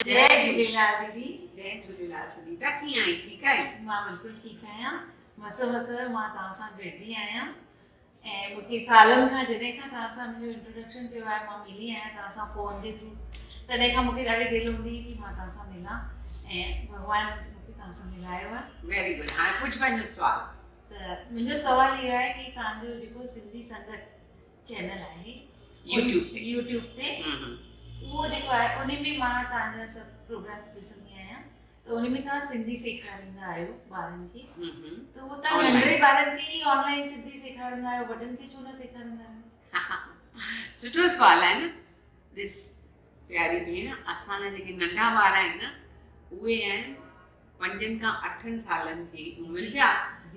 जय झूलेलाल दीदी। जय झूलेलाल सुनीता, कीअं आई? ठीकु आहे? मां बिल्कुलु ठीकु आहियां। मस मां तव्हां सां गॾिजी आहियां ऐं मूंखे सालनि खां जॾहिं खां तव्हां सां मुंहिंजो इंट्रोडक्शन कयो आहे, मां मिली आहियां तव्हां सां फ़ोन जे थ्रू, तॾहिं खां मूंखे ॾाढी दिलि हूंदी हुई कि मां तव्हां सां मिलां ऐं भॻवानु मूंखे तव्हां सां मिलायो आहे। Very good. हाणे पुछ पंहिंजो सुवाल। त मुंहिंजो सुवालु इहो आहे कि तव्हांजो जेको सिंधी संगत चैनल आहे यूट्यूब ते उहो जेको आहे उन में मां तव्हांजा सभु प्रोग्राम्स ॾिसंदी आहियां, त उन में तव्हां सिंधी सेखारींदा आहियो ॿारनि खे, त उहो तव्हां नंढड़े ॿारनि खे ई ऑनलाइन सिंधी सेखारींदा आहियो, वॾनि खे छो न सेखारींदा आहियो? सुठो सुवाल आहे न। ॾिस प्यारी भेण, असांजा जेके नंढा ॿार आहिनि न, उहे आहिनि 5 खां 8 सालनि जी उमिरि जा,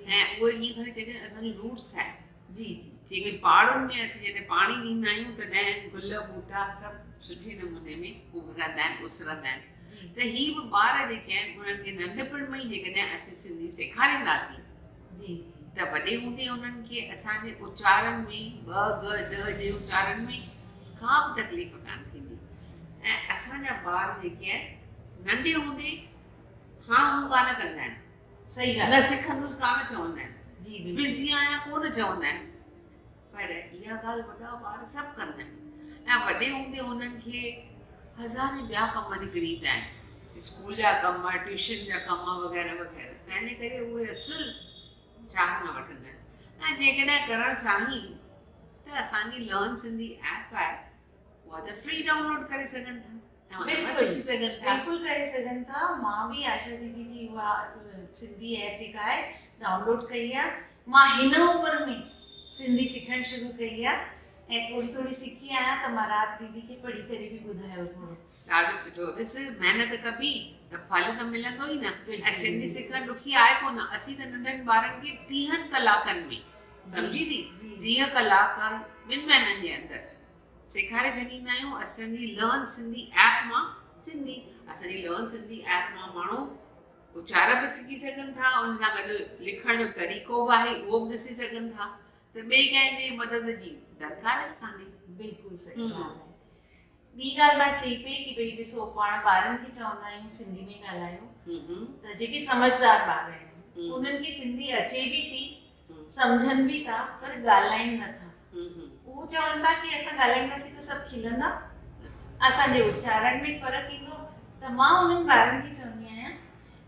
ऐं उहे ईअं खणी चइजे असांजो रूट्स आहे। जी जी। जेके पहाड़ुनि में असीं जॾहिं पाणी ॾींदा आहियूं तॾहिं गुल ॿूटा सभु सुठे नमूने में उभरंदा आहिनि, उसरंदा आहिनि। त ही बि ॿार जेके आहिनि उन्हनि खे नंढपण में ई जेकॾहिं असीं सिंधी सेखारींदासीं जी जी त वॾे हूंदे उन्हनि खे असांजे उच्चारण में ॿ ग ॾ जे उच्चारण में का बि तकलीफ़ कान थींदी। ऐं असांजा ॿार जेके आहिनि नंढे हूंदे हा हूं कान कंदा आहिनि, सही न सिखंदुसि कान चवंदा आहिनि, जी बिज़ी आहियां कोन चवंदा आहिनि, पर इहा ॻाल्हि वॾा ॿार सभु कंदा आहिनि। ऐं वॾे हूंदे उन्हनि खे हज़ारे ॿिया कम निकिरी ईंदा आहिनि, स्कूल जा कम, ट्यूशन जा कम वग़ैरह वग़ैरह, तंहिंजे करे उहे असुलु चाह न वठंदा आहिनि। ऐं जेकॾहिं करणु चाहिनि त असांजी लर्न सिंधी ऐप आहे, उहा त फ्री डाउनलोड करे सघनि था, सिखी सघनि था। बिल्कुलु करे सघनि था। मां बि आशा दीदी जी उहा सिंधी ऐप जेका आहे डाउनलोड कई आहे। मां हिन उमिरि में सिंधी सिखणु शुरू कई आहे ऐं थोरी सिखी आहियां, त मां राति दीदी खे पढ़ी करे बि ॿुधायो थोरो। ॾाढो सुठो। ॾिस, महिनत कबी त फल त मिलंदो ई न। ऐं सिंधी सिखणु ॾुखी आहे कोन। असीं त नंढनि ॿारनि खे 30 कलाकनि में, सम्झी थी, 30 कलाक 2 महीननि जे अंदरि सेखारे छॾींदा आहियूं असांजी लर्न सिंधी ऐप मां सिंधी। असांजी लर्न सिंधी ऐप मां माण्हू उचार बि सिखी सघनि था, उन सां गॾु लिखण जो तरीक़ो बि आहे उहो बि ॾिसी सघनि था, त ॿिए कंहिंजे मदद जी दरकार ई कान्हे। बिल्कुलु सही ॻाल्हि आहे। ॿी ॻाल्हि मां चई पई कि भई ॾिसो, पाण ॿारनि खे चवंदा आहियूं सिंधी में ॻाल्हायो, त जेके समझदार ॿार आहिनि उन्हनि खे सिंधी अचे बि थी, सम्झनि बि था, पर ॻाल्हाइनि नथा। उहो चवनि था कि असां ॻाल्हाईंदासीं त सभु खिलंदा, असांजे उच्चारण में फ़र्क़ु ईंदो। त मां उन्हनि ॿारनि खे चवंदी आहियां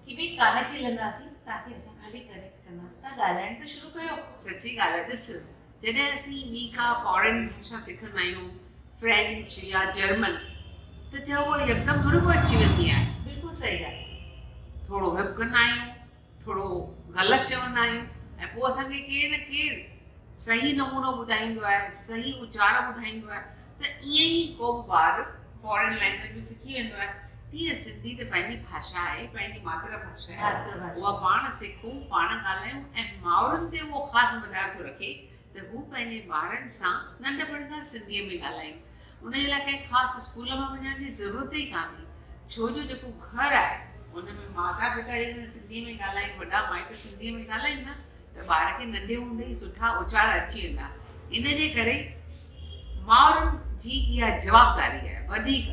कि भई कान खिलंदासीं, तव्हांखे असां ख़ाली करेक्ट कंदासीं, तव्हां ॻाल्हाइण त शुरू कयो। सची ॻाल्हि आहे। ॾिस, जॾहिं असीं ॿी का फॉरेन भाषा सिखंदा आहियूं, फ्रेंच या जर्मन, त छा उहो यकदमि थोरी को अची वेंदी आहे। बिल्कुलु सही ॻाल्हि आहे। थोरो हिबकंदा आहियूं, थोरो ग़लति चवंदा आहियूं, ऐं पोइ असांखे केरु न केरु सही नमूनो ॿुधाईंदो आहे, सही उचार ॿुधाईंदो आहे। त ईअं ई को बि ॿारु फॉरेन लैंग्वेज में सिखी वेंदो आहे। तीअं सिंधी त पंहिंजी भाषा आहे, पंहिंजी मातृभाषा आहे, उहा पाण सिखूं, पाण ॻाल्हायूं, ऐं माण्हुनि ते उहो ख़ासि मदार थो रखे त हू पंहिंजे ॿारनि सां नंढपण खां सिंधीअ में ॻाल्हाइनि। उन जे लाइ कंहिं ख़ासि स्कूल में वञण जी ज़रूरत ई कान्हे, छो जो जेको घरु आहे उन में माता पिता जेकॾहिं सिंधीअ में ॻाल्हाइनि, वॾा माइट सिंधीअ में ॻाल्हाइनि न, त ॿार खे नंढे हूंदे ई सुठा उचार अची वेंदा। इन जे करे माउरुनि जी इहा जवाबदारी आहे वधीक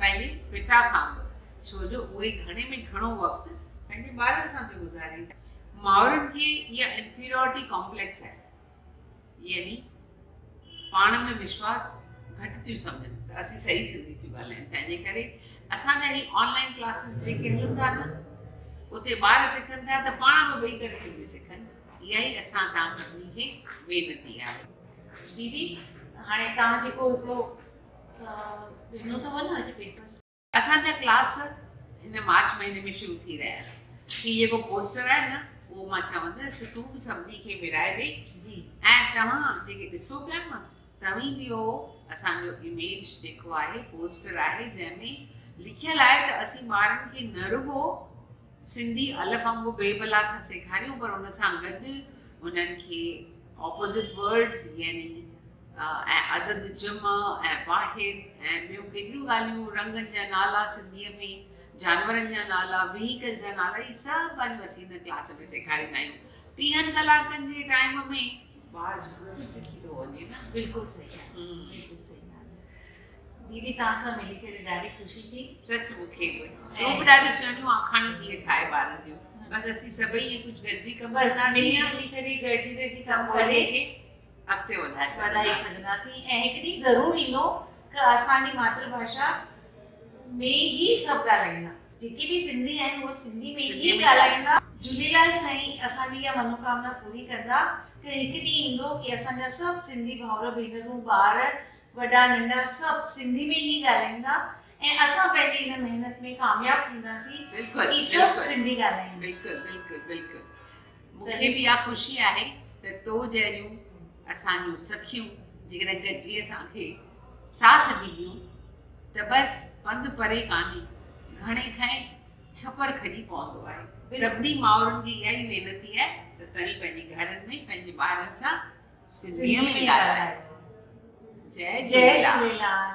पंहिंजे पिता खां बि, छो जो उहे घणे में घणो वक़्तु पंहिंजे ॿारनि सां पियो गुज़ारनि। माउरुनि खे इहा इंफीरियोरिटी कॉम्प्लेक्स आहे, यानी पाण में विश्वास घटि थियूं सम्झनि त असीं सही सिंधी थियूं ॻाल्हाइनि। तंहिंजे करे असांजा ही ऑनलाइन क्लासिस जेके हलनि था न, उते ॿार सिखनि था त पाण बि वेही करे सिंधी सिखनि। इहा ई असां तव्हां सभिनी खे वेनती आहे। दीदी, हाणे तव्हां जेको हिकिड़ो ॾिनो अथव न अॼु पेपर, असांजा क्लास हिन मार्च महीने में शुरू थी रहिया आहिनि। ही जेको पोस्टर आहे न, उहो मां चवंदसि तूं बि सभिनी खे विराए ॾे जी। ऐं तव्हां जेके ॾिसो पिया न, तव्हीं बि उहो असांजो इमेज जेको आहे पोस्टर आहे, जंहिंमें लिखियलु आहे त असीं ॿारनि खे न रुॻो सिंधी अलफ़ वांगुरु बेबला था सेखारियूं, पर उन सां गॾु उन्हनि खे ऑपोज़िट वर्ड्स, यानी ऐं अदद जम ऐं वाहिद ऐं ॿियूं केतिरियूं ॻाल्हियूं, रंगनि जा नाला सिंधीअ में, जानवरनि जा नाला, व्हीकल्स जा नाला, इहे सभु असीं हिन क्लास में सेखारींदा आहियूं। 30 कलाकनि जे टाइम में ॿार जाम सिखी थो वञे न। बिल्कुलु सही आहे, बिल्कुलु सही आहे। दीदी तव्हां सां मिली करे ॾाढी ख़ुशी थी। सच मूंखे बि तूं बि ॾाढी सुहिणियूं आखाणियूं थी ठाहे ॿारनि जूं। बसि असीं सभई ईअं कुझु गॾिजी कमु बसि मिली कंदासीं जुली करे गॾिजी कमु पढ़े करे खे अॻिते वधाए वधाए सघंदासीं। सघंदासीं। ऐं हिकु ॾींहुं ज़रूरु ईंदो कि असांजी मातृभाषा में ई सभु ॻाल्हाईंदा, जेके बि सिंधी आहिनि उहे सिंधी में सिंधी ई में ॻाल्हाईंदा। झूलेलाल साईं असांजी इहा मनोकामना पूरी कंदा कि हिकु ॾींहुं ईंदो कि असांजा सभु सिंधी भाउर भेनरूं ॿार वॾा नंढा सभु सिंधी में ई ॻाल्हाईंदा ऐं असां पंहिंजी हिन महिनत में कामयाबु थींदासीं कि सभु सिंधी ॻाल्हाईंदा। बिल्कुलु बिल्कुलु बिल्कुलु मूंखे बि इहा ख़ुशी आहे त तो जहिड़ियूं असांजूं सखियूं जेकॾहिं गॾिजी असांखे साथ ॾींदियूं त बसि पंधु परे कान्हे, घणे खां छपर खॼी पवंदो आहे। सभिनी माउरुनि जी इहा ई वेनती आहे त तव्हीं पंहिंजे घरनि में पंहिंजे ॿारनि सां सिंधीअ में ॻाल्हायो। जय झूलेलाल।